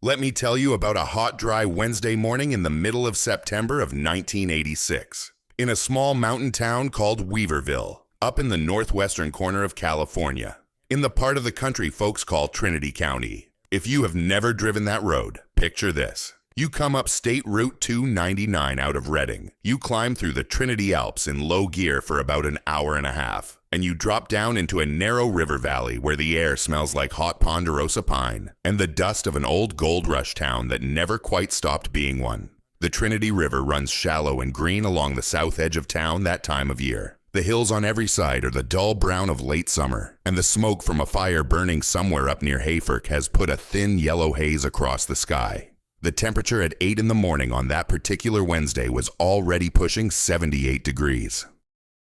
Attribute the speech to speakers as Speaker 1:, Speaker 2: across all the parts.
Speaker 1: Let me tell you about a hot, dry Wednesday morning in the middle of September of 1986, in a small mountain town called Weaverville, up in the northwestern corner of California, in the part of the country folks call Trinity County. If you have never driven that road, picture this. You come up State Route 299 out of Redding. You climb through the Trinity Alps in low gear for about an hour and a half, and you drop down into a narrow river valley where the air smells like hot ponderosa pine and the dust of an old gold rush town that never quite stopped being one. The Trinity River runs shallow and green along the south edge of town that time of year. The hills on every side are the dull brown of late summer, and the smoke from a fire burning somewhere up near Hayfork has put a thin yellow haze across the sky. The temperature at 8 in the morning on that particular Wednesday was already pushing 78 degrees.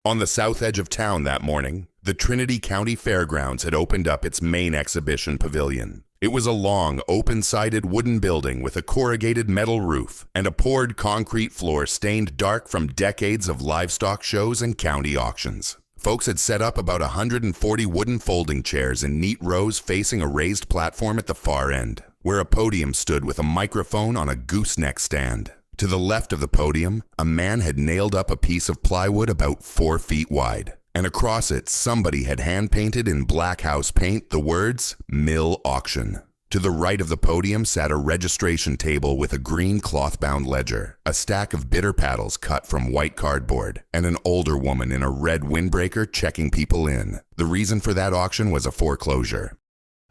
Speaker 1: On the south edge of town that morning, the Trinity County Fairgrounds had opened up its main exhibition pavilion. It was a long, open-sided wooden building with a corrugated metal roof and a poured concrete floor stained dark from decades of livestock shows and county auctions. Folks had set up about 140 wooden folding chairs in neat rows facing a raised platform at the far end, where a podium stood with a microphone on a gooseneck stand. To the left of the podium, a man had nailed up a piece of plywood about 4 feet wide, and across it somebody had hand-painted in black house paint the words, "Mill Auction." To the right of the podium sat a registration table with a green cloth-bound ledger, a stack of bitter paddles cut from white cardboard, and an older woman in a red windbreaker checking people in. The reason for that auction was a foreclosure.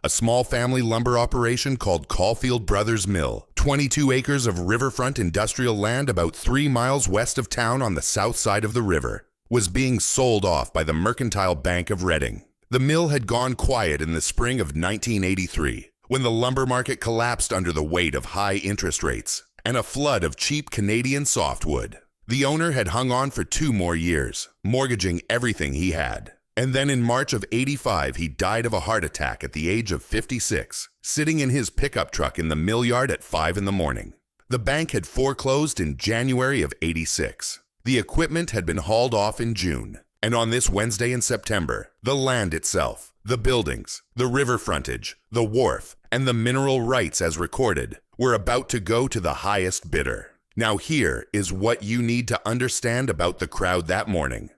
Speaker 1: A small family lumber operation called Caulfield Brothers Mill, 22 acres of riverfront industrial land about 3 miles west of town on the south side of the river, was being sold off by the Mercantile Bank of Redding. The mill had gone quiet in the spring of 1983, when the lumber market collapsed under the weight of high interest rates and a flood of cheap Canadian softwood. The owner had hung on for 2 more years, mortgaging everything he had. And then in March of '85, he died of a heart attack at the age of 56, sitting in his pickup truck in the mill yard at 5 in the morning. The bank had foreclosed in January of '86. The equipment had been hauled off in June. And on this Wednesday in September, the land itself, the buildings, the river frontage, the wharf, and the mineral rights as recorded were about to go to the highest bidder. Now here is what you need to understand about the crowd that morning.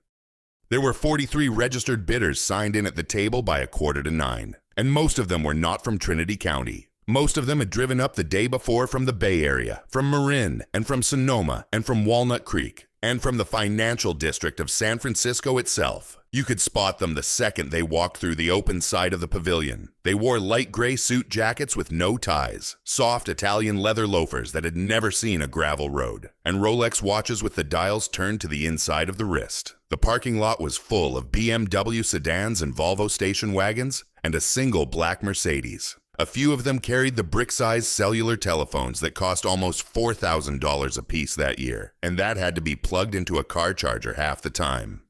Speaker 1: There were 43 registered bidders signed in at the table by 8:45, and most of them were not from Trinity County. Most of them had driven up the day before from the Bay Area, from Marin, and from Sonoma, and from Walnut Creek, and from the financial district of San Francisco itself. You could spot them the second they walked through the open side of the pavilion. They wore light gray suit jackets with no ties, soft Italian leather loafers that had never seen a gravel road, and Rolex watches with the dials turned to the inside of the wrist. The parking lot was full of BMW sedans and Volvo station wagons, and a single black Mercedes. A few of them carried the brick-sized cellular telephones that cost almost $4,000 apiece that year, and that had to be plugged into a car charger half the time.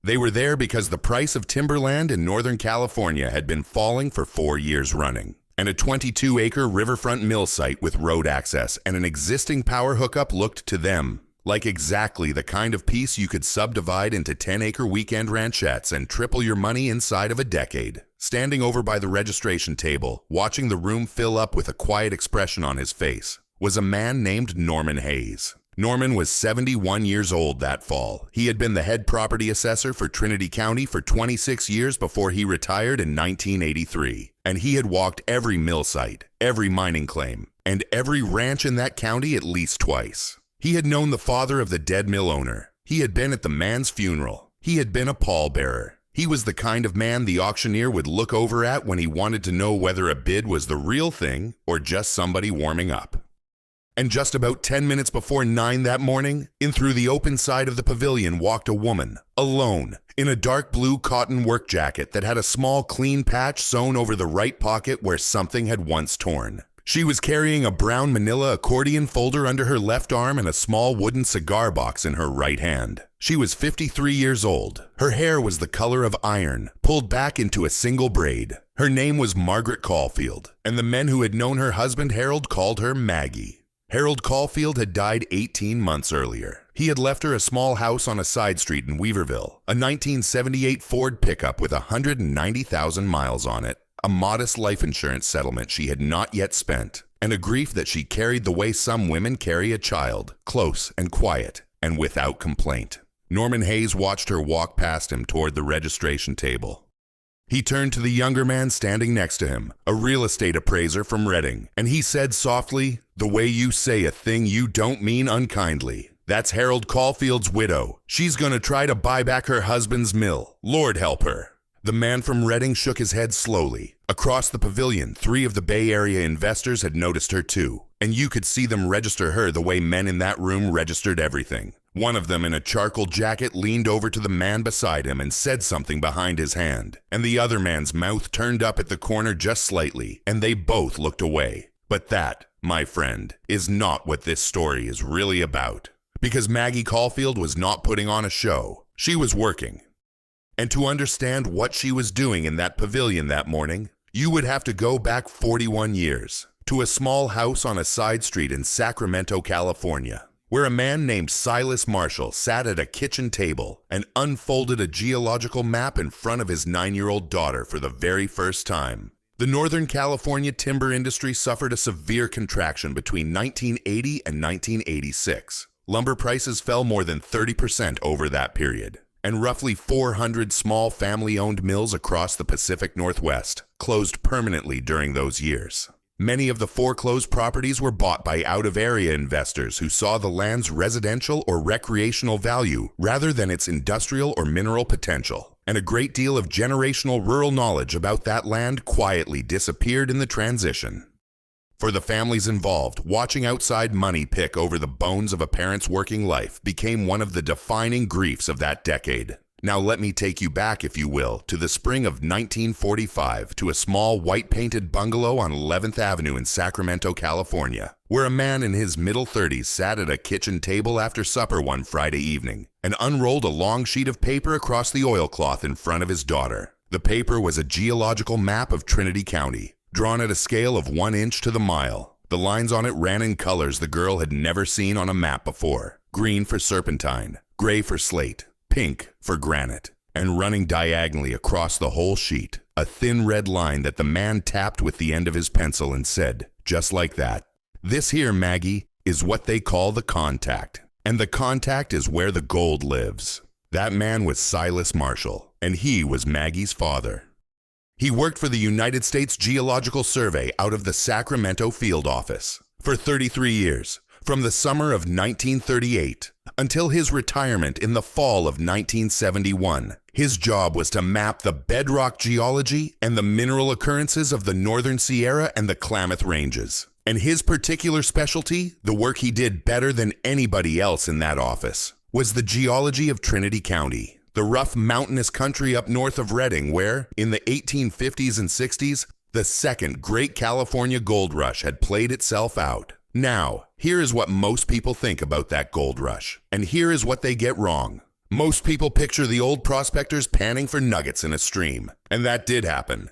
Speaker 1: They were there because the price of timberland in Northern California had been falling for 4 years running, and a 22-acre riverfront mill site with road access and an existing power hookup looked to them like exactly the kind of piece you could subdivide into 10-acre weekend ranchettes and triple your money inside of a decade. Standing over by the registration table, watching the room fill up with a quiet expression on his face, was a man named Norman Hayes. Norman was 71 years old that fall. He had been the head property assessor for Trinity County for 26 years before he retired in 1983. And he had walked every mill site, every mining claim, and every ranch in that county at least twice. He had known the father of the dead mill owner. He had been at the man's funeral. He had been a pallbearer. He was the kind of man the auctioneer would look over at when he wanted to know whether a bid was the real thing or just somebody warming up. And just about 10 minutes before 9 that morning, in through the open side of the pavilion walked a woman, alone, in a dark blue cotton work jacket that had a small clean patch sewn over the right pocket where something had once torn. She was carrying a brown manila accordion folder under her left arm and a small wooden cigar box in her right hand. She was 53 years old. Her hair was the color of iron, pulled back into a single braid. Her name was Margaret Caulfield, and the men who had known her husband Harold called her Maggie. Harold Caulfield had died 18 months earlier. He had left her a small house on a side street in Weaverville, a 1978 Ford pickup with 190,000 miles on it, a modest life insurance settlement she had not yet spent, and a grief that she carried the way some women carry a child, close and quiet and without complaint. Norman Hayes watched her walk past him toward the registration table. He turned to the younger man standing next to him, a real estate appraiser from Reading, and he said softly, "The way you say a thing you don't mean unkindly. That's Harold Caulfield's widow. She's gonna try to buy back her husband's mill. Lord help her." The man from Reading shook his head slowly. Across the pavilion, 3 of the Bay Area investors had noticed her too, and you could see them register her the way men in that room registered everything. One of them in a charcoal jacket leaned over to the man beside him and said something behind his hand, and the other man's mouth turned up at the corner just slightly, and they both looked away. But that, my friend, is not what this story is really about. Because Maggie Caulfield was not putting on a show. She was working. And to understand what she was doing in that pavilion that morning, you would have to go back 41 years to a small house on a side street in Sacramento, California, where a man named Silas Marshall sat at a kitchen table and unfolded a geological map in front of his 9-year-old daughter for the very first time. The Northern California timber industry suffered a severe contraction between 1980 and 1986. Lumber prices fell more than 30% over that period, and roughly 400 small family-owned mills across the Pacific Northwest closed permanently during those years. Many of the foreclosed properties were bought by out-of-area investors who saw the land's residential or recreational value rather than its industrial or mineral potential, and a great deal of generational rural knowledge about that land quietly disappeared in the transition. For the families involved, watching outside money pick over the bones of a parent's working life became one of the defining griefs of that decade. Now let me take you back, if you will, to the spring of 1945 to a small white-painted bungalow on 11th Avenue in Sacramento, California, where a man in his middle 30s sat at a kitchen table after supper one Friday evening and unrolled a long sheet of paper across the oilcloth in front of his daughter. The paper was a geological map of Trinity County, drawn at a scale of 1 inch to the mile. The lines on it ran in colors the girl had never seen on a map before: green for serpentine, gray for slate, pink for granite, and running diagonally across the whole sheet, a thin red line that the man tapped with the end of his pencil and said, just like that, "This here, Maggie, is what they call the contact, and the contact is where the gold lives." That man was Silas Marshall, and he was Maggie's father. He worked for the United States Geological Survey out of the Sacramento field office for 33 years, from the summer of 1938 until his retirement in the fall of 1971. His job was to map the bedrock geology and the mineral occurrences of the Northern Sierra and the Klamath Ranges. And his particular specialty, the work he did better than anybody else in that office, was the geology of Trinity County, the rough mountainous country up north of Reading where, in the 1850s and 60s, the second great California gold rush had played itself out. Now, here is what most people think about that gold rush, and here is what they get wrong. Most people picture the old prospectors panning for nuggets in a stream, and that did happen.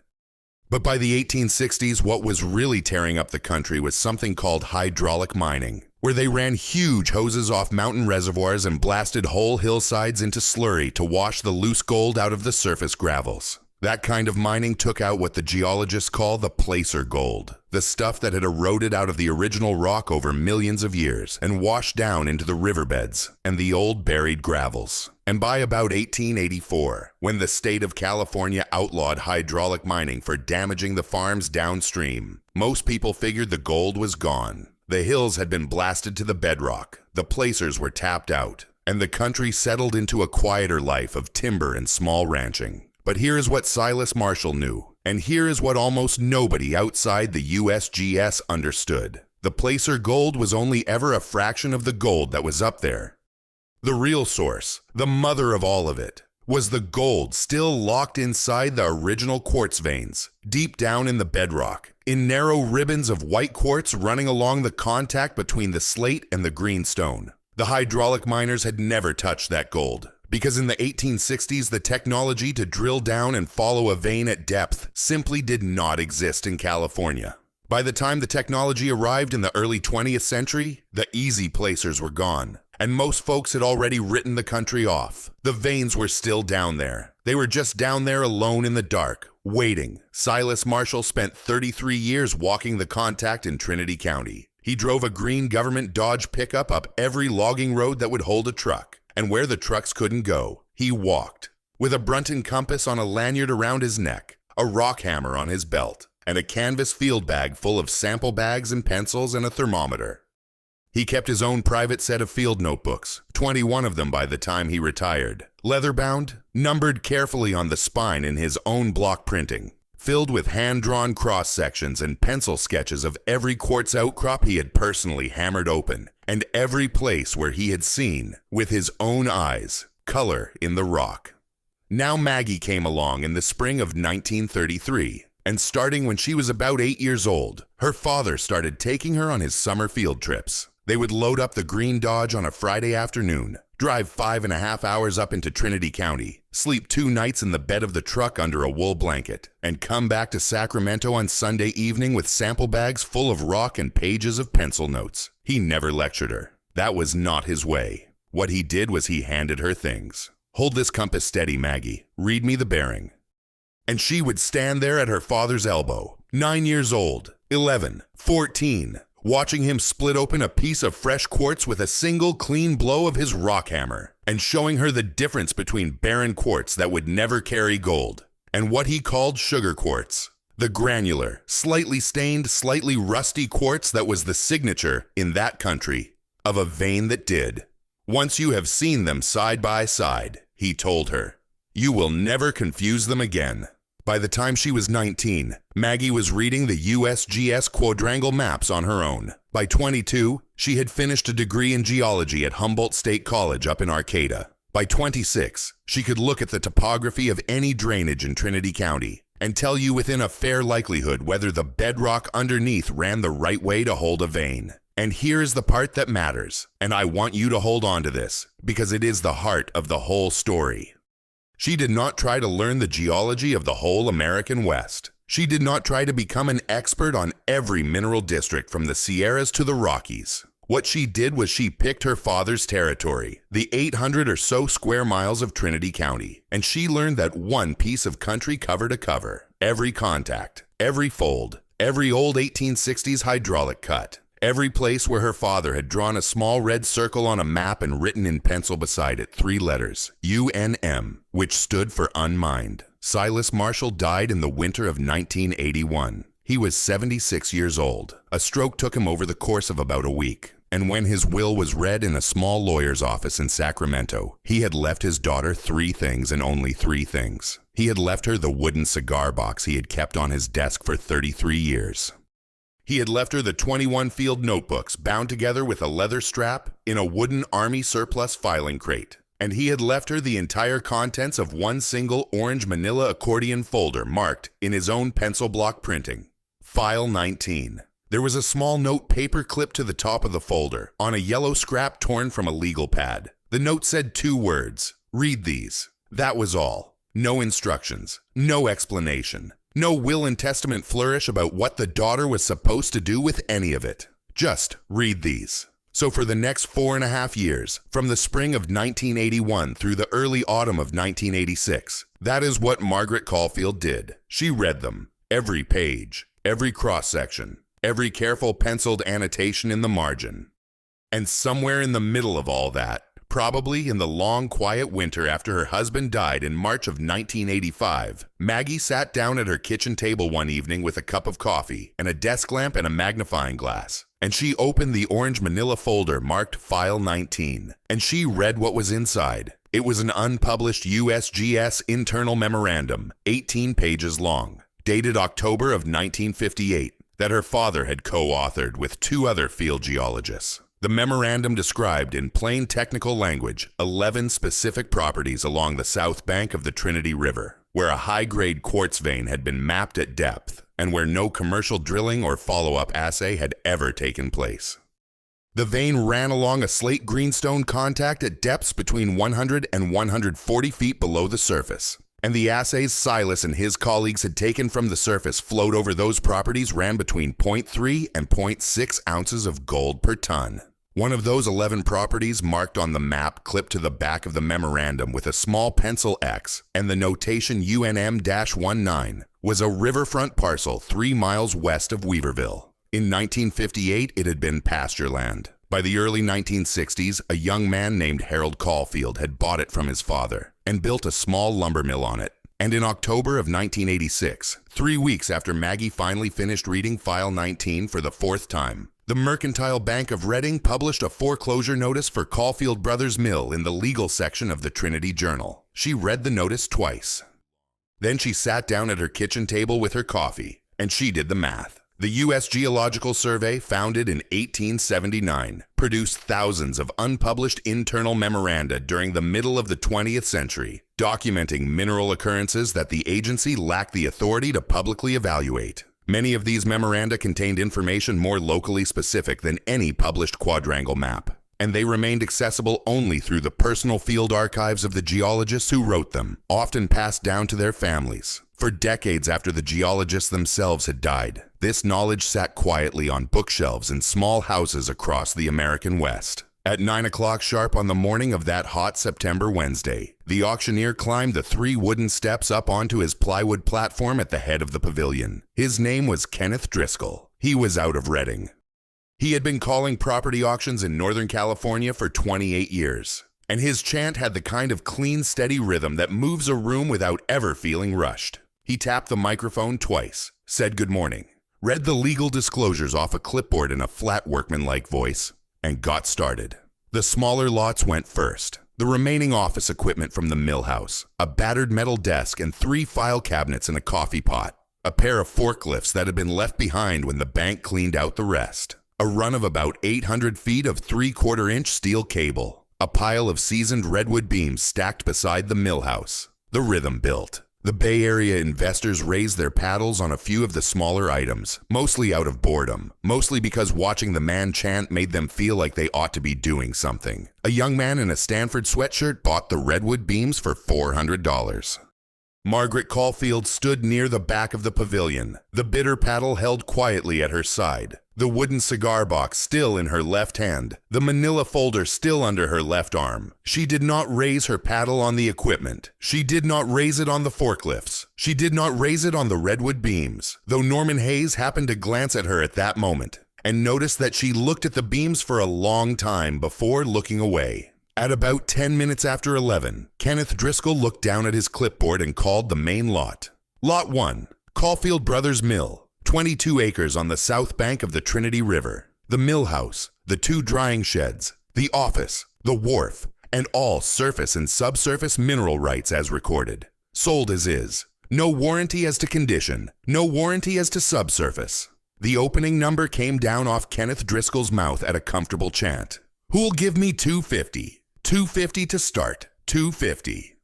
Speaker 1: But by the 1860s, what was really tearing up the country was something called hydraulic mining, where they ran huge hoses off mountain reservoirs and blasted whole hillsides into slurry to wash the loose gold out of the surface gravels. That kind of mining took out what the geologists call the placer gold, the stuff that had eroded out of the original rock over millions of years and washed down into the riverbeds and the old buried gravels. And by about 1884, when the state of California outlawed hydraulic mining for damaging the farms downstream, most people figured the gold was gone. The hills had been blasted to the bedrock, the placers were tapped out, and the country settled into a quieter life of timber and small ranching. But here is what Silas Marshall knew, and here is what almost nobody outside the USGS understood. The placer gold was only ever a fraction of the gold that was up there. The real source, the mother of all of it, was the gold still locked inside the original quartz veins, deep down in the bedrock, in narrow ribbons of white quartz running along the contact between the slate and the greenstone. The hydraulic miners had never touched that gold, because in the 1860s, the technology to drill down and follow a vein at depth simply did not exist in California. By the time the technology arrived in the early 20th century, the easy placers were gone, and most folks had already written the country off. The veins were still down there. They were just down there alone in the dark, Waiting. Silas Marshall spent 33 years walking the contact in Trinity County. He drove a green government Dodge pickup up every logging road that would hold a truck, and where the trucks couldn't go, he walked. With a Brunton compass on a lanyard around his neck, a rock hammer on his belt, and a canvas field bag full of sample bags and pencils and a thermometer. He kept his own private set of field notebooks, 21 of them by the time he retired, leather-bound, numbered carefully on the spine in his own block printing, filled with hand-drawn cross-sections and pencil sketches of every quartz outcrop he had personally hammered open, and every place where he had seen, with his own eyes, color in the rock. Now Maggie came along in the spring of 1933, and starting when she was about 8 years old, her father started taking her on his summer field trips. They would load up the green Dodge on a Friday afternoon, drive 5.5 hours up into Trinity County, sleep 2 nights in the bed of the truck under a wool blanket, and come back to Sacramento on Sunday evening with sample bags full of rock and pages of pencil notes. He never lectured her. That was not his way. What he did was he handed her things. "Hold this compass steady, Maggie. Read me the bearing." And she would stand there at her father's elbow, 9 years old, 11, 14, watching him split open a piece of fresh quartz with a single clean blow of his rock hammer, and showing her the difference between barren quartz that would never carry gold, and what he called sugar quartz, the granular, slightly stained, slightly rusty quartz that was the signature, in that country, of a vein that did. "Once you have seen them side by side," he told her, "you will never confuse them again." By the time she was 19, Maggie was reading the USGS quadrangle maps on her own. By 22, she had finished a degree in geology at Humboldt State College up in Arcata. By 26, she could look at the topography of any drainage in Trinity County and tell you within a fair likelihood whether the bedrock underneath ran the right way to hold a vein. And here is the part that matters, and I want you to hold on to this, because it is the heart of the whole story. She did not try to learn the geology of the whole American West. She did not try to become an expert on every mineral district from the Sierras to the Rockies. What she did was she picked her father's territory, the 800 or so square miles of Trinity County, and she learned that one piece of country cover to cover, every contact, every fold, every old 1860s hydraulic cut, every place where her father had drawn a small red circle on a map and written in pencil beside it 3 letters, UNM, which stood for unmined. Silas Marshall died in the winter of 1981. He was 76 years old. A stroke took him over the course of about a week, and when his will was read in a small lawyer's office in Sacramento, he had left his daughter 3 things and only 3 things. He had left her the wooden cigar box he had kept on his desk for 33 years. He had left her the 21 field notebooks bound together with a leather strap in a wooden Army surplus filing crate. And he had left her the entire contents of one single orange manila accordion folder marked in his own pencil block printing. File 19. There was a small note paper clipped to the top of the folder on a yellow scrap torn from a legal pad. The note said 2 words. "Read these." That was all. No instructions. No explanation. No will and testament flourish about what the daughter was supposed to do with any of it. Just read these. So for the next 4.5 years, from the spring of 1981 through the early autumn of 1986, that is what Margaret Caulfield did. She read them. Every page, every cross-section, every careful penciled annotation in the margin. And somewhere in the middle of all that, probably in the long, quiet winter after her husband died in March of 1985, Maggie sat down at her kitchen table one evening with a cup of coffee and a desk lamp and a magnifying glass. And she opened the orange manila folder marked File 19, and she read what was inside. It was an unpublished USGS internal memorandum, 18 pages long, dated October of 1958, that her father had co-authored with 2 other field geologists. The memorandum described in plain technical language 11 specific properties along the south bank of the Trinity River, where a high-grade quartz vein had been mapped at depth and where no commercial drilling or follow-up assay had ever taken place. The vein ran along a slate greenstone contact at depths between 100 and 140 feet below the surface, and the assays Silas and his colleagues had taken from the surface flowed over those properties ran between 0.3 and 0.6 ounces of gold per ton. One of those 11 properties marked on the map clipped to the back of the memorandum with a small pencil X and the notation UNM-19 was a riverfront parcel 3 miles west of Weaverville. In 1958, it had been pasture land. By the early 1960s, a young man named Harold Caulfield had bought it from his father and built a small lumber mill on it. And in October of 1986, 3 weeks after Maggie finally finished reading File 19 for the 4th time, the Mercantile Bank of Reading published a foreclosure notice for Caulfield Brothers Mill in the legal section of the Trinity Journal. She read the notice twice. Then she sat down at her kitchen table with her coffee, and she did the math. The U.S. Geological Survey, founded in 1879, produced thousands of unpublished internal memoranda during the middle of the 20th century, documenting mineral occurrences that the agency lacked the authority to publicly evaluate. Many of these memoranda contained information more locally specific than any published quadrangle map, and they remained accessible only through the personal field archives of the geologists who wrote them, often passed down to their families. For decades after the geologists themselves had died, this knowledge sat quietly on bookshelves in small houses across the American West. At 9 o'clock sharp on the morning of that hot September Wednesday, the auctioneer climbed the 3 wooden steps up onto his plywood platform at the head of the pavilion. His name was Kenneth Driscoll. He was out of Reading. He had been calling property auctions in Northern California for 28 years, and his chant had the kind of clean, steady rhythm that moves a room without ever feeling rushed. He tapped the microphone twice, said good morning, read the legal disclosures off a clipboard in a flat workman-like voice, and got started. The smaller lots went first. The remaining office equipment from the mill house, a battered metal desk and 3 file cabinets and a coffee pot, a pair of forklifts that had been left behind when the bank cleaned out the rest, a run of about 800 feet of 3/4-inch steel cable, a pile of seasoned redwood beams stacked beside the mill house. The rhythm built. The Bay Area investors raised their paddles on a few of the smaller items, mostly out of boredom, mostly because watching the man chant made them feel like they ought to be doing something. A young man in a Stanford sweatshirt bought the redwood beams for $400. Margaret Caulfield stood near the back of the pavilion, the bitter paddle held quietly at her side, the wooden cigar box still in her left hand, the manila folder still under her left arm. She did not raise her paddle on the equipment. She did not raise it on the forklifts. She did not raise it on the redwood beams, though Norman Hayes happened to glance at her at that moment and noticed that she looked at the beams for a long time before looking away. At about 10 minutes after 11, Kenneth Driscoll looked down at his clipboard and called the main lot. Lot 1, Caulfield Brothers Mill, 22 acres on the south bank of the Trinity River. The mill house, the 2 drying sheds, the office, the wharf, and all surface and subsurface mineral rights as recorded. Sold as is. No warranty as to condition, no warranty as to subsurface. The opening number came down off Kenneth Driscoll's mouth at a comfortable chant. Who'll give me $250? $250 to start, $250.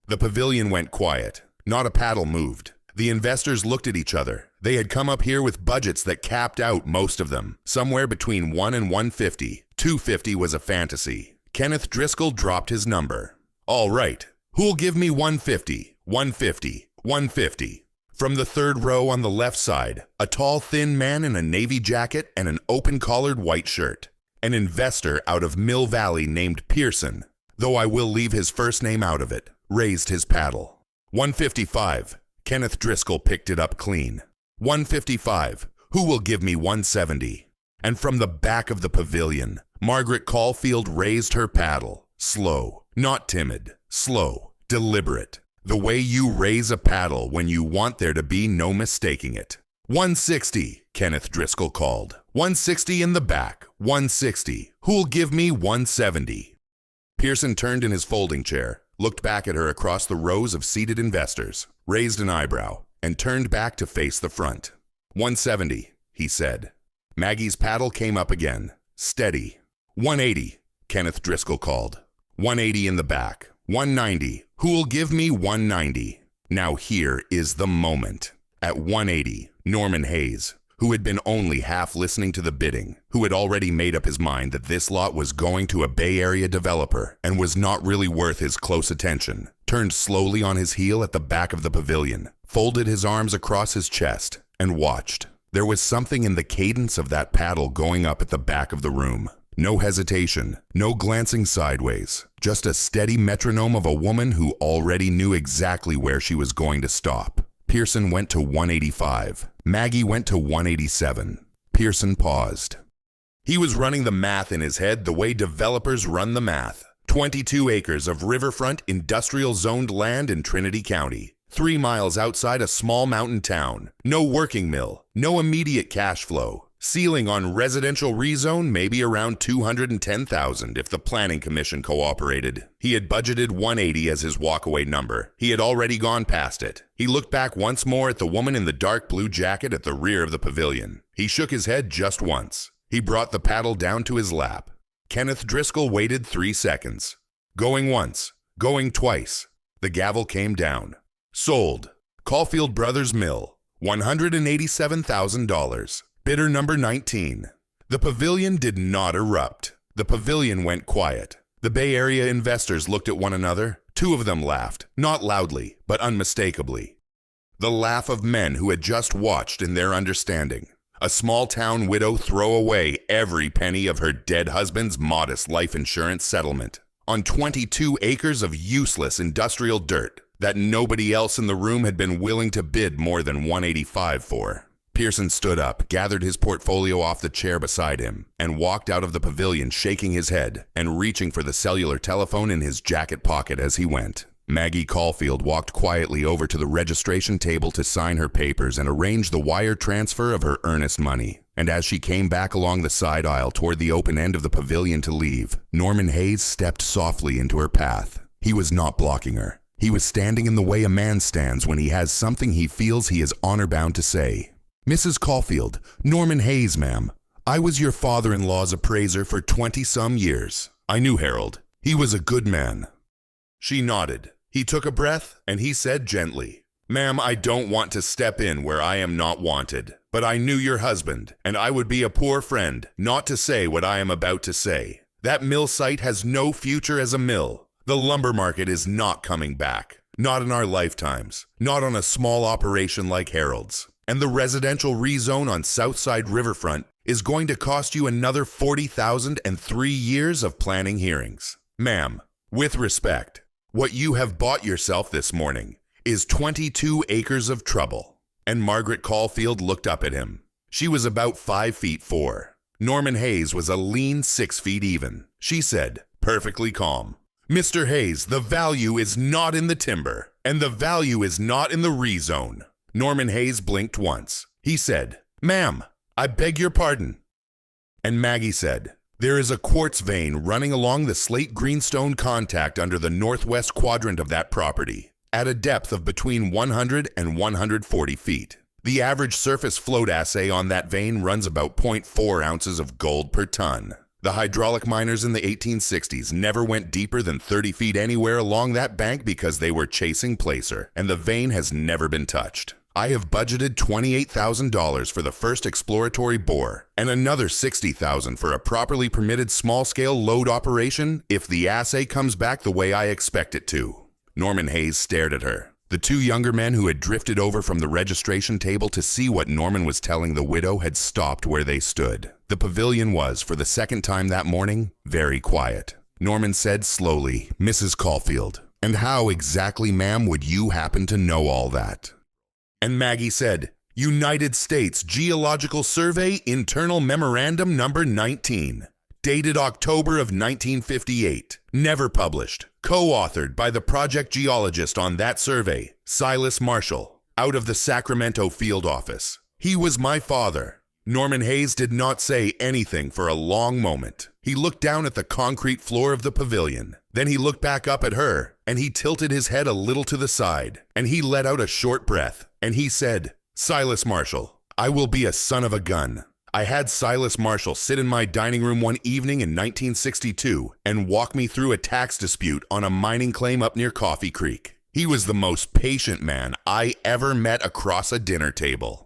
Speaker 1: The pavilion went quiet. Not a paddle moved. The investors looked at each other. They had come up here with budgets that capped out most of them, somewhere between $1 and $150. $250 was a fantasy. Kenneth Driscoll dropped his number. All right, who'll give me $150? $150, $150. From the 3rd row on the left side, a tall, thin man in a navy jacket and an open-collared white shirt. An investor out of Mill Valley named Pearson, though I will leave his first name out of it, raised his paddle. $155. Kenneth Driscoll picked it up clean. $155. Who will give me $170? And from the back of the pavilion, Margaret Caulfield raised her paddle. Slow, not timid. Slow, deliberate. The way you raise a paddle when you want there to be no mistaking it. $160, Kenneth Driscoll called. $160 in the back. $160. Who'll give me $170? Pearson turned in his folding chair, looked back at her across the rows of seated investors, raised an eyebrow, and turned back to face the front. $170, he said. Maggie's paddle came up again. Steady. $180, Kenneth Driscoll called. $180 in the back. $190. Who'll give me $190? Now here is the moment. At $180, Norman Hayes, who had been only half listening to the bidding, who had already made up his mind that this lot was going to a Bay Area developer and was not really worth his close attention, turned slowly on his heel at the back of the pavilion, folded his arms across his chest, and watched. There was something in the cadence of that paddle going up at the back of the room. No hesitation, no glancing sideways, just a steady metronome of a woman who already knew exactly where she was going to stop. Pearson went to 185. Maggie went to 187. Pearson paused. He was running the math in his head the way developers run the math. 22 acres of riverfront industrial zoned land in Trinity County. 3 miles outside a small mountain town. No working mill. No immediate cash flow. Ceiling on residential rezone maybe around $210,000 if the planning commission cooperated. He had budgeted 180 as his walkaway number. He had already gone past it. He looked back once more at the woman in the dark blue jacket at the rear of the pavilion. He shook his head just once. He brought the paddle down to his lap. Kenneth Driscoll waited 3 seconds. Going once. Going twice. The gavel came down. Sold. Caulfield Brothers Mill. $187,000. Bidder number 19. The pavilion did not erupt. The pavilion went quiet. The Bay Area investors looked at one another. 2 of them laughed, not loudly, but unmistakably. The laugh of men who had just watched in their understanding. A small-town widow throw away every penny of her dead husband's modest life insurance settlement on 22 acres of useless industrial dirt that nobody else in the room had been willing to bid more than 185 for. Pearson stood up, gathered his portfolio off the chair beside him, and walked out of the pavilion shaking his head and reaching for the cellular telephone in his jacket pocket as he went. Maggie Caulfield walked quietly over to the registration table to sign her papers and arrange the wire transfer of her earnest money. And as she came back along the side aisle toward the open end of the pavilion to leave, Norman Hayes stepped softly into her path. He was not blocking her. He was standing in the way a man stands when he has something he feels he is honor-bound to say. "Mrs. Caulfield, Norman Hayes, ma'am. I was your father-in-law's appraiser for 20-some years. I knew Harold. He was a good man." She nodded. He took a breath, and he said gently, "Ma'am, I don't want to step in where I am not wanted, but I knew your husband, and I would be a poor friend not to say what I am about to say. That mill site has no future as a mill. The lumber market is not coming back. Not in our lifetimes. Not on a small operation like Harold's. And the residential rezone on Southside Riverfront is going to cost you another $40,000 and 3 years of planning hearings. Ma'am, with respect, what you have bought yourself this morning is 22 acres of trouble." And Margaret Caulfield looked up at him. She was about 5'4". Norman Hayes was a lean 6 feet even. She said, perfectly calm, "Mr. Hayes, the value is not in the timber, and the value is not in the rezone." Norman Hayes blinked once. He said, "Ma'am, I beg your pardon." And Maggie said, "There is a quartz vein running along the slate greenstone contact under the northwest quadrant of that property, at a depth of between 100 and 140 feet. The average surface float assay on that vein runs about 0.4 ounces of gold per ton. The hydraulic miners in the 1860s never went deeper than 30 feet anywhere along that bank because they were chasing placer, and the vein has never been touched. I have budgeted $28,000 for the first exploratory bore, and another $60,000 for a properly permitted small-scale load operation if the assay comes back the way I expect it to." Norman Hayes stared at her. The 2 younger men who had drifted over from the registration table to see what Norman was telling the widow had stopped where they stood. The pavilion was, for the second time that morning, very quiet. Norman said slowly, "Mrs. Caulfield, and how exactly, ma'am, would you happen to know all that?" And Maggie said, "United States Geological Survey Internal Memorandum number 19, dated October of 1958, never published, co-authored by the project geologist on that survey, Silas Marshall, out of the Sacramento field office. He was my father." Norman Hayes did not say anything for a long moment. He looked down at the concrete floor of the pavilion. Then he looked back up at her, and he tilted his head a little to the side, and he let out a short breath, and he said, "Silas Marshall, I will be a son of a gun." I had Silas Marshall sit in my dining room one evening in 1962 and walk me through a tax dispute on a mining claim up near Coffee Creek. He was the most patient man I ever met across a dinner table.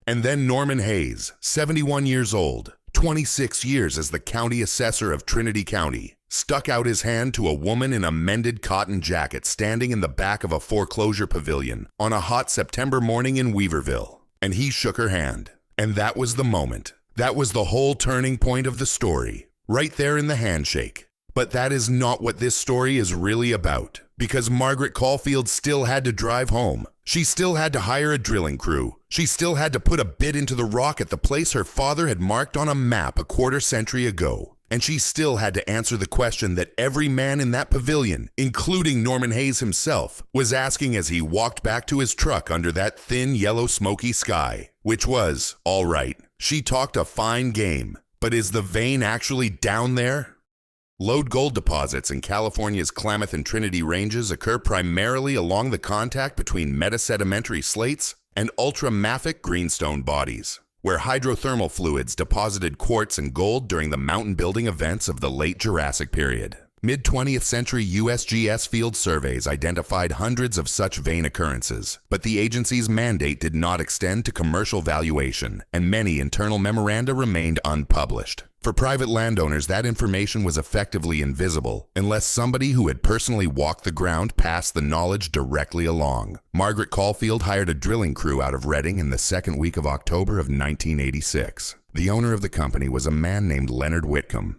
Speaker 1: And then Norman Hayes, 71 years old, 26 years as the county assessor of Trinity County, stuck out his hand to a woman in a mended cotton jacket standing in the back of a foreclosure pavilion on a hot September morning in Weaverville. And he shook her hand. And that was the moment. That was the whole turning point of the story. right there in the handshake. But that is not what this story is really about, because Margaret Caulfield still had to drive home. She still had to hire a drilling crew. She still had to put a bit into the rock at the place her father had marked on a map a quarter-century ago. And she still had to answer the question that every man in that pavilion, including Norman Hayes himself, was asking as he walked back to his truck under that thin, yellow, smoky sky. Which was, all right, she talked a fine game, but is the vein actually down there? Lode gold deposits in California's Klamath and Trinity ranges occur primarily along the contact between metasedimentary slates and ultramafic greenstone bodies, where hydrothermal fluids deposited quartz and gold during the mountain building events of the late Jurassic period. Mid-20th century USGS field surveys identified hundreds of such vein occurrences, but the agency's mandate did not extend to commercial valuation, and many internal memoranda remained unpublished. For private landowners, that information was effectively invisible, unless somebody who had personally walked the ground passed the knowledge directly along. Margaret Caulfield hired a drilling crew out of Reading in the second week of October of 1986. The owner of the company was a man named Leonard Whitcomb.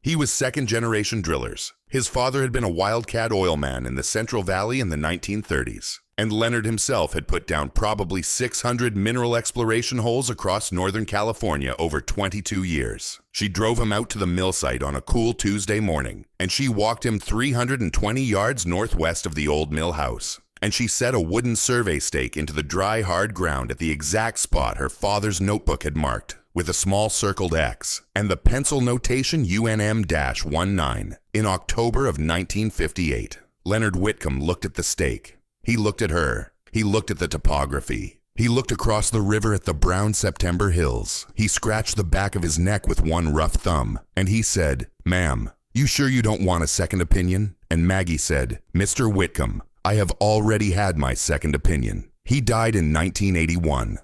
Speaker 1: He was second-generation drillers. His father had been a wildcat oil man in the Central Valley in the 1930s, and Leonard himself had put down probably 600 mineral exploration holes across Northern California over 22 years. She drove him out to the mill site on a cool Tuesday morning, and she walked him 320 yards northwest of the old mill house. And she set a wooden survey stake into the dry, hard ground at the exact spot her father's notebook had marked, with a small circled X and the pencil notation UNM-19 in October of 1958. Leonard Whitcomb looked at the stake. He looked at her. He looked at the topography. He looked across the river at the brown September hills. He scratched the back of his neck with one rough thumb, and he said, "Ma'am, you sure you don't want a second opinion?" And Maggie said, "Mr. Whitcomb, I have already had my second opinion. He died in 1981.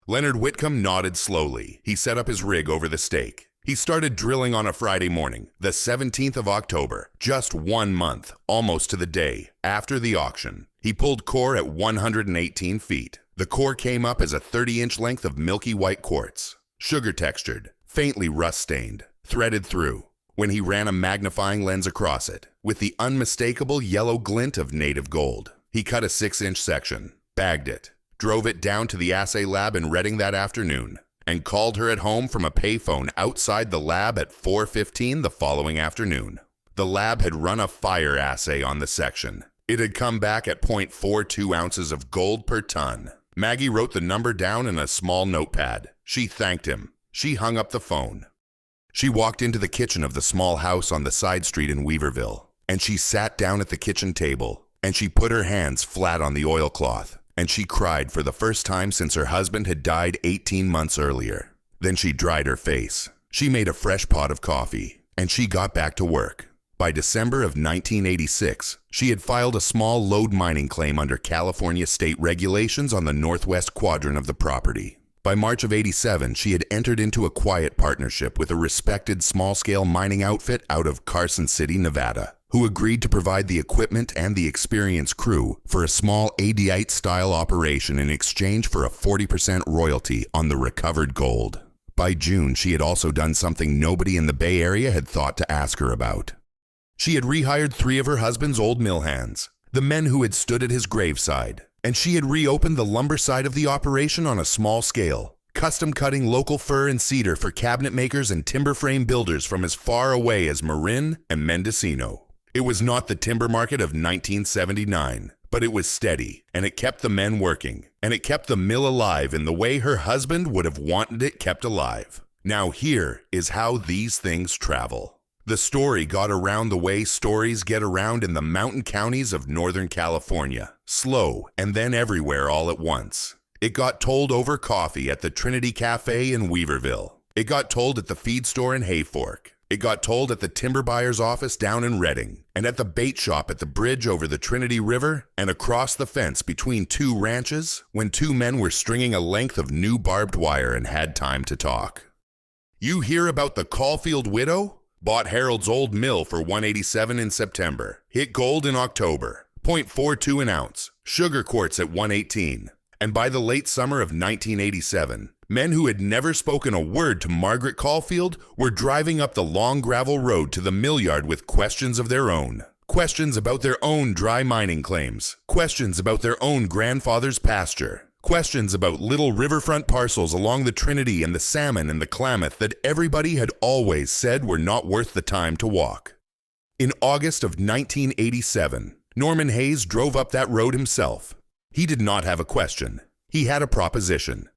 Speaker 1: Leonard Whitcomb nodded slowly. He set up his rig over the stake. He started drilling on a Friday morning, the 17th of October, just 1 month, almost to the day, after the auction. He pulled core at 118 feet. The core came up as a 30-inch length of milky white quartz, sugar-textured, faintly rust-stained, threaded through, when he ran a magnifying lens across it, with the unmistakable yellow glint of native gold. He cut a 6-inch section, bagged it, drove it down to the assay lab in Reading that afternoon, and called her at home from a payphone outside the lab at 4:15 the following afternoon. The lab had run a fire assay on the section. It had come back at 0.42 ounces of gold per ton. Maggie wrote the number down in a small notepad. She thanked him. She hung up the phone. She walked into the kitchen of the small house on the side street in Weaverville, and she sat down at the kitchen table, and she put her hands flat on the oilcloth. And she cried for the first time since her husband had died 18 months earlier. Then she dried her face. She made a fresh pot of coffee, and she got back to work. By December of 1986, she had filed a small lode mining claim under California state regulations on the northwest quadrant of the property. By March of '87, she had entered into a quiet partnership with a respected small-scale mining outfit out of Carson City, Nevada, who agreed to provide the equipment and the experienced crew for a small Adite-style operation in exchange for a 40% royalty on the recovered gold. By June, she had also done something nobody in the Bay Area had thought to ask her about. She had rehired 3 of her husband's old mill hands, the men who had stood at his graveside, and she had reopened the lumber side of the operation on a small scale, custom-cutting local fir and cedar for cabinet makers and timber frame builders from as far away as Marin and Mendocino. It was not the timber market of 1979, but it was steady, and it kept the men working, and it kept the mill alive in the way her husband would have wanted it kept alive. Now here is how these things travel. The story got around the way stories get around in the mountain counties of Northern California, slow and then everywhere all at once. It got told over coffee at the Trinity Cafe in Weaverville. It got told at the feed store in Hayfork. It got told at the timber buyer's office down in Reading, and at the bait shop at the bridge over the Trinity River, and across the fence between 2 ranches when 2 men were stringing a length of new barbed wire and had time to talk. You hear about the Caulfield widow? Bought Harold's old mill for $187 in September. Hit gold in October. 0.42 an ounce. Sugar quartz at $118. And by the late summer of 1987, Men who had never spoken a word to Margaret Caulfield were driving up the long gravel road to the mill yard with questions of their own. Questions about their own dry mining claims. Questions about their own grandfather's pasture. Questions about little riverfront parcels along the Trinity and the Salmon and the Klamath that everybody had always said were not worth the time to walk. In August of 1987, Norman Hayes drove up that road himself. He did not have a question. He had a proposition.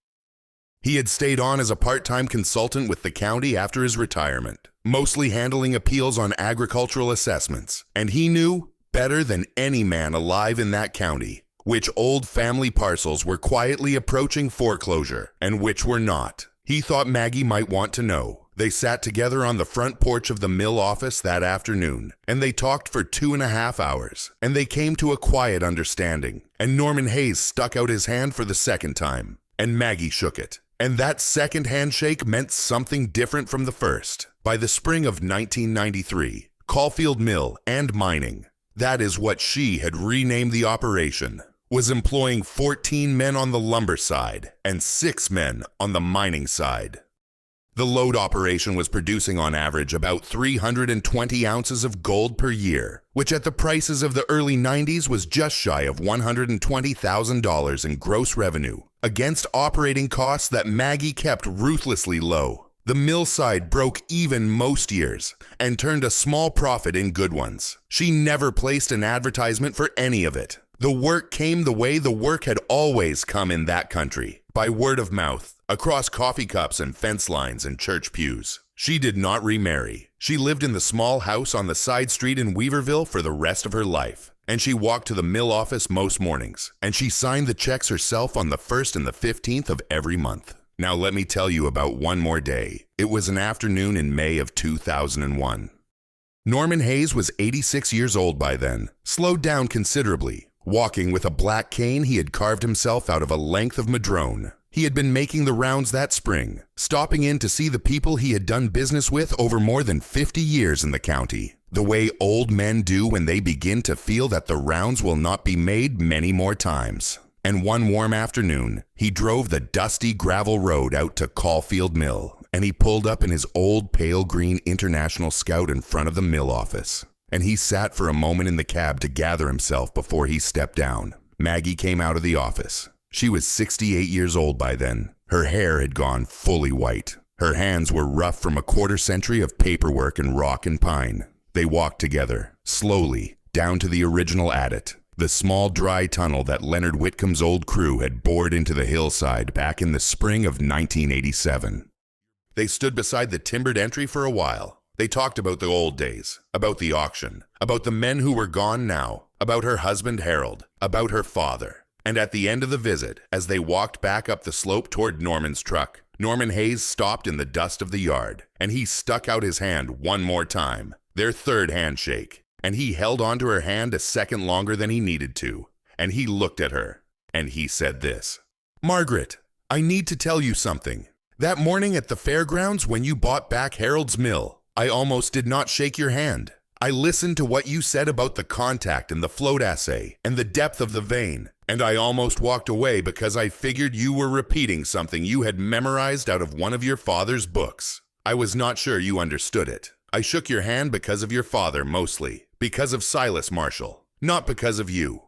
Speaker 1: He had stayed on as a part-time consultant with the county after his retirement, mostly handling appeals on agricultural assessments, and he knew, better than any man alive in that county, which old family parcels were quietly approaching foreclosure and which were not. He thought Maggie might want to know. They sat together on the front porch of the mill office that afternoon, and they talked for 2.5 hours, and they came to a quiet understanding, and Norman Hayes stuck out his hand for the second time, and Maggie shook it. And that second handshake meant something different from the first. By the spring of 1993, Caulfield Mill and Mining, that is what she had renamed the operation, was employing 14 men on the lumber side and 6 men on the mining side. The load operation was producing on average about 320 ounces of gold per year, which at the prices of the early 90s was just shy of $120,000 in gross revenue, against operating costs that Maggie kept ruthlessly low. The mill side broke even most years and turned a small profit in good ones. She never placed an advertisement for any of it. The work came the way the work had always come in that country, by word of mouth, across coffee cups and fence lines and church pews. She did not remarry. She lived in the small house on the side street in Weaverville for the rest of her life. And she walked to the mill office most mornings, and she signed the checks herself on the 1st and the 15th of every month. Now let me tell you about one more day. It was an afternoon in May of 2001. Norman Hayes was 86 years old by then, slowed down considerably. Walking with a black cane he had carved himself out of a length of madrone. He had been making the rounds that spring, stopping in to see the people he had done business with over more than 50 years in the county. The way old men do when they begin to feel that the rounds will not be made many more times. And one warm afternoon, he drove the dusty gravel road out to Caulfield Mill, and he pulled up in his old pale green International Scout in front of the mill office. And he sat for a moment in the cab to gather himself before he stepped down. Maggie came out of the office. She was 68 years old by then. Her hair had gone fully white. Her hands were rough from a quarter-century of paperwork and rock and pine. They walked together, slowly, down to the original adit, the small dry tunnel that Leonard Whitcomb's old crew had bored into the hillside back in the spring of 1987. They stood beside the timbered entry for a while. They talked about the old days, about the auction, about the men who were gone now, about her husband Harold, about her father. And at the end of the visit, as they walked back up the slope toward Norman's truck, Norman Hayes stopped in the dust of the yard, and he stuck out his hand one more time, their third handshake, and he held onto her hand a second longer than he needed to, and he looked at her, and he said this: "Margaret, I need to tell you something. That morning at the fairgrounds when you bought back Harold's mill, I almost did not shake your hand. I listened to what you said about the contact and the float assay and the depth of the vein, and I almost walked away because I figured you were repeating something you had memorized out of one of your father's books. I was not sure you understood it. I shook your hand because of your father mostly, because of Silas Marshall, not because of you.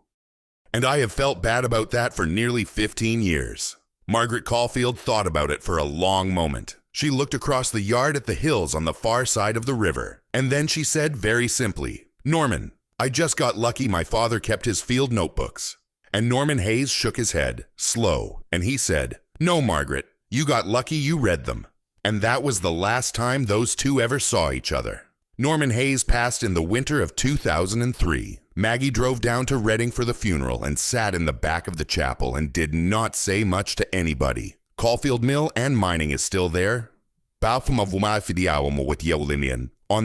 Speaker 1: And I have felt bad about that for nearly 15 years. Margaret Caulfield thought about it for a long moment. She looked across the yard at the hills on the far side of the river, and then she said very simply, "Norman, I just got lucky my father kept his field notebooks." And Norman Hayes shook his head, slow, and he said, "No, Margaret, you got lucky you read them." And that was the last time those two ever saw each other. Norman Hayes passed in the winter of 2003. Maggie drove down to Reading for the funeral and sat in the back of the chapel and did not say much to anybody. Caulfield Mill and Mining is still there. On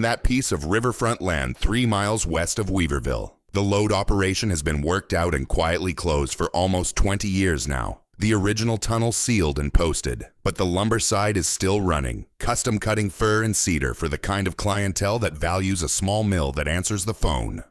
Speaker 1: that piece of riverfront land 3 miles west of Weaverville. The load operation has been worked out and quietly closed for almost 20 years now. The original tunnel sealed and posted, but the lumber side is still running, custom cutting fir and cedar for the kind of clientele that values a small mill that answers the phone.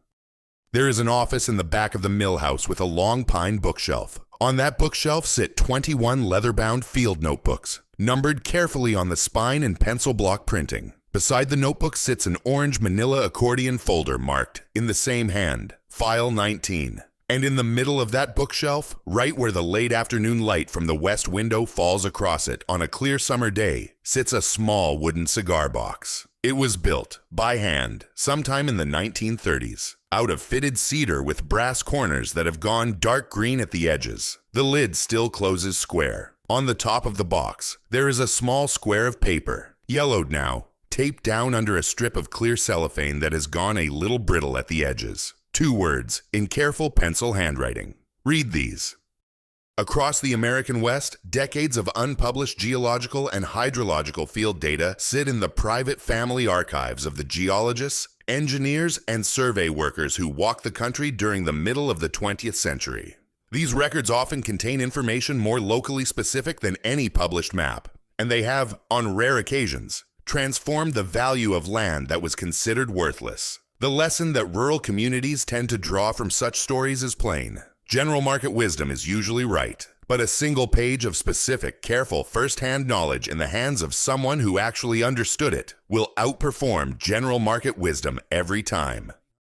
Speaker 1: There is an office in the back of the mill house with a long pine bookshelf. On that bookshelf sit 21 leather-bound field notebooks, numbered carefully on the spine in pencil block printing. Beside the notebook sits an orange manila accordion folder marked, in the same hand, File 19. And in the middle of that bookshelf, right where the late afternoon light from the west window falls across it on a clear summer day, sits a small wooden cigar box. It was built, by hand, sometime in the 1930s, out of fitted cedar with brass corners that have gone dark green at the edges. The lid still closes square. On the top of the box, there is a small square of paper, yellowed now, taped down under a strip of clear cellophane that has gone a little brittle at the edges. 2 words, in careful pencil handwriting. Read these. Across the American West, decades of unpublished geological and hydrological field data sit in the private family archives of the geologists, engineers, and survey workers who walked the country during the middle of the 20th century. These records often contain information more locally specific than any published map, and they have, on rare occasions, transformed the value of land that was considered worthless. The lesson that rural communities tend to draw from such stories is plain. General market wisdom is usually right, but a single page of specific, careful, first-hand knowledge in the hands of someone who actually understood it will outperform general market wisdom every time.